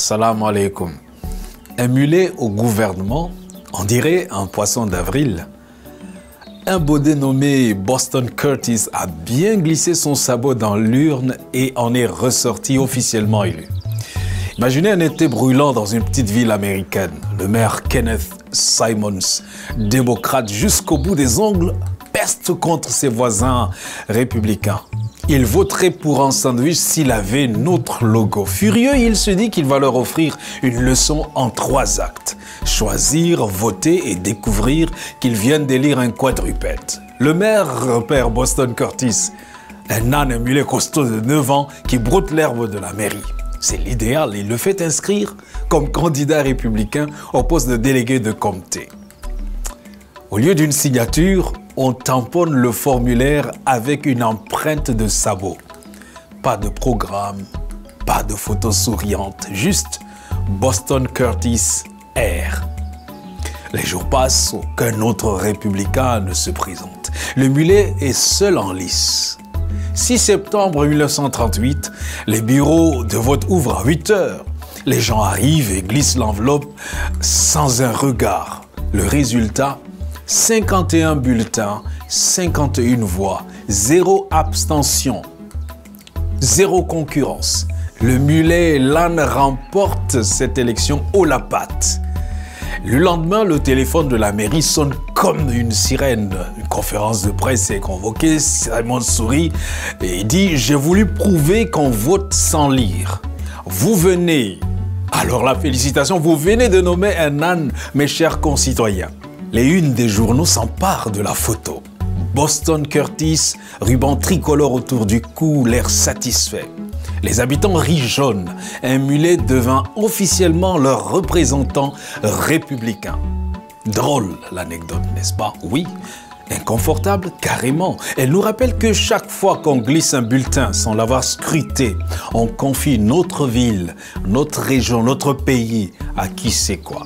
Assalamu alaikum. Un mulet au gouvernement, on dirait un poisson d'avril. Un baudet nommé Boston Curtis a bien glissé son sabot dans l'urne et en est ressorti officiellement élu. Imaginez un été brûlant dans une petite ville américaine. Le maire Kenneth Simons, démocrate jusqu'au bout des ongles, peste contre ses voisins républicains. Il voterait pour un sandwich s'il avait notre logo. Furieux, il se dit qu'il va leur offrir une leçon en 3 actes. Choisir, voter et découvrir qu'ils viennent d'élire un quadrupède. Le maire repère Boston Curtis, un âne mulet costaud de 9 ans qui broute l'herbe de la mairie. C'est l'idéal, il le fait inscrire comme candidat républicain au poste de délégué de comté. Au lieu d'une signature, on tamponne le formulaire avec une empreinte de sabot. Pas de programme, pas de photos souriantes, juste Boston Curtis R. Les jours passent, aucun autre républicain ne se présente. Le mulet est seul en lice. 6 septembre 1938, les bureaux de vote ouvrent à 8 heures. Les gens arrivent et glissent l'enveloppe sans un regard. Le résultat, 51 bulletins, 51 voix, 0 abstention, 0 concurrence. Le mulet et l'âne remportent cette élection haut la patte. Le lendemain, le téléphone de la mairie sonne comme une sirène. Une conférence de presse est convoquée. Simon sourit et dit « J'ai voulu prouver qu'on vote sans lire. Vous venez, alors la félicitation, vous venez de nommer un âne, mes chers concitoyens. » Les unes des journaux s'emparent de la photo. Boston Curtis, ruban tricolore autour du cou, l'air satisfait. Les habitants rient jaune. Un mulet devint officiellement leur représentant républicain. Drôle l'anecdote, n'est-ce pas? Oui. Inconfortable? Carrément. Elle nous rappelle que chaque fois qu'on glisse un bulletin sans l'avoir scruté, on confie notre ville, notre région, notre pays à qui sait quoi.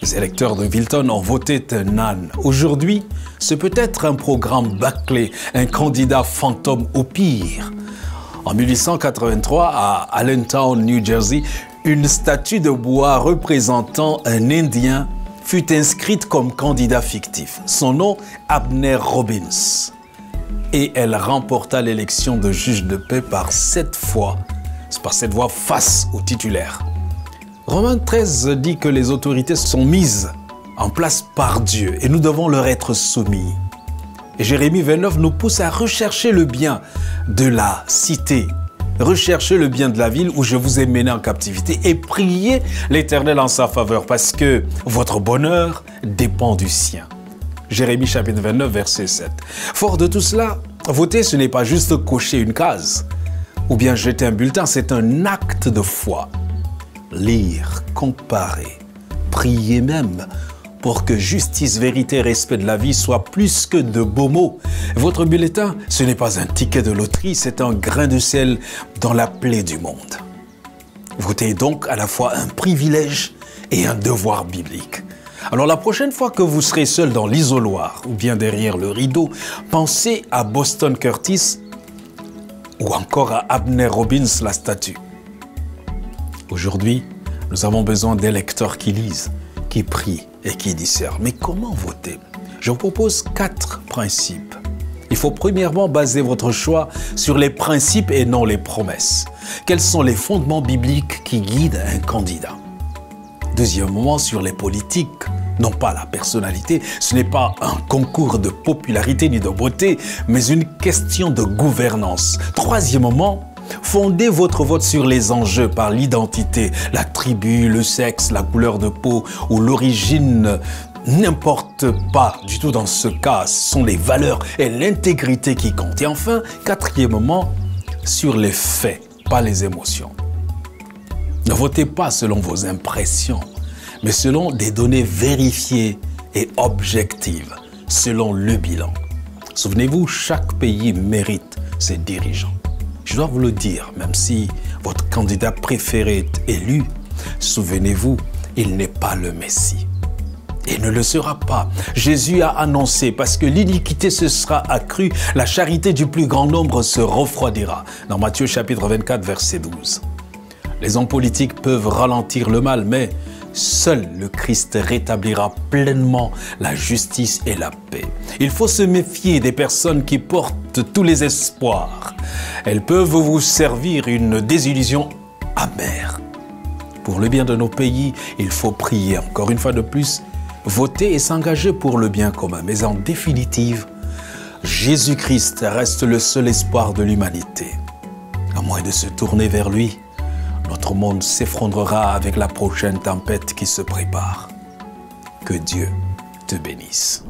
Les électeurs de Wilton ont voté un âne. Aujourd'hui, c'est peut-être un programme bâclé, un candidat fantôme au pire. En 1883, à Allentown, New Jersey, une statue de bois représentant un Indien fut inscrite comme candidat fictif. Son nom, Abner Robbins. Et elle remporta l'élection de juge de paix par 7 fois, face au titulaire. Romains 13 dit que les autorités sont mises en place par Dieu et nous devons leur être soumis. Et Jérémie 29 nous pousse à rechercher le bien de la cité, rechercher le bien de la ville où je vous ai mené en captivité et prier l'Éternel en sa faveur parce que votre bonheur dépend du sien. Jérémie chapitre 29 verset 7. Fort de tout cela, voter ce n'est pas juste cocher une case ou bien jeter un bulletin, c'est un acte de foi. Lire, comparer, prier même pour que justice, vérité, respect de la vie soient plus que de beaux mots. Votre bulletin, ce n'est pas un ticket de loterie, c'est un grain de sel dans la plaie du monde. Voter est donc à la fois un privilège et un devoir biblique. Alors la prochaine fois que vous serez seul dans l'isoloir ou bien derrière le rideau, pensez à Boston Curtis ou encore à Abner Robbins, la statue. Aujourd'hui, nous avons besoin d'électeurs qui lisent, qui prient et qui discernent. Mais comment voter? Je vous propose 4 principes. Il faut premièrement baser votre choix sur les principes et non les promesses. Quels sont les fondements bibliques qui guident un candidat? Deuxièmement, sur les politiques, non pas la personnalité. Ce n'est pas un concours de popularité ni de beauté, mais une question de gouvernance. Troisièmement, fondez votre vote sur les enjeux par l'identité, la tribu, le sexe, la couleur de peau ou l'origine. N'importe pas du tout dans ce cas, ce sont les valeurs et l'intégrité qui comptent. Et enfin, quatrièmement, sur les faits, pas les émotions. Ne votez pas selon vos impressions, mais selon des données vérifiées et objectives, selon le bilan. Souvenez-vous, chaque pays mérite ses dirigeants. Je dois vous le dire, même si votre candidat préféré est élu, souvenez-vous, il n'est pas le Messie. Il ne le sera pas. Jésus a annoncé, parce que l'iniquité se sera accrue, la charité du plus grand nombre se refroidira. Dans Matthieu chapitre 24, verset 12. Les hommes politiques peuvent ralentir le mal, mais seul le Christ rétablira pleinement la justice et la paix. Il faut se méfier des personnes qui portent tous les espoirs. Elles peuvent vous servir une désillusion amère. Pour le bien de nos pays, il faut prier encore une fois de plus, voter et s'engager pour le bien commun. Mais en définitive, Jésus-Christ reste le seul espoir de l'humanité. À moins de se tourner vers lui, notre monde s'effondrera avec la prochaine tempête qui se prépare. Que Dieu te bénisse.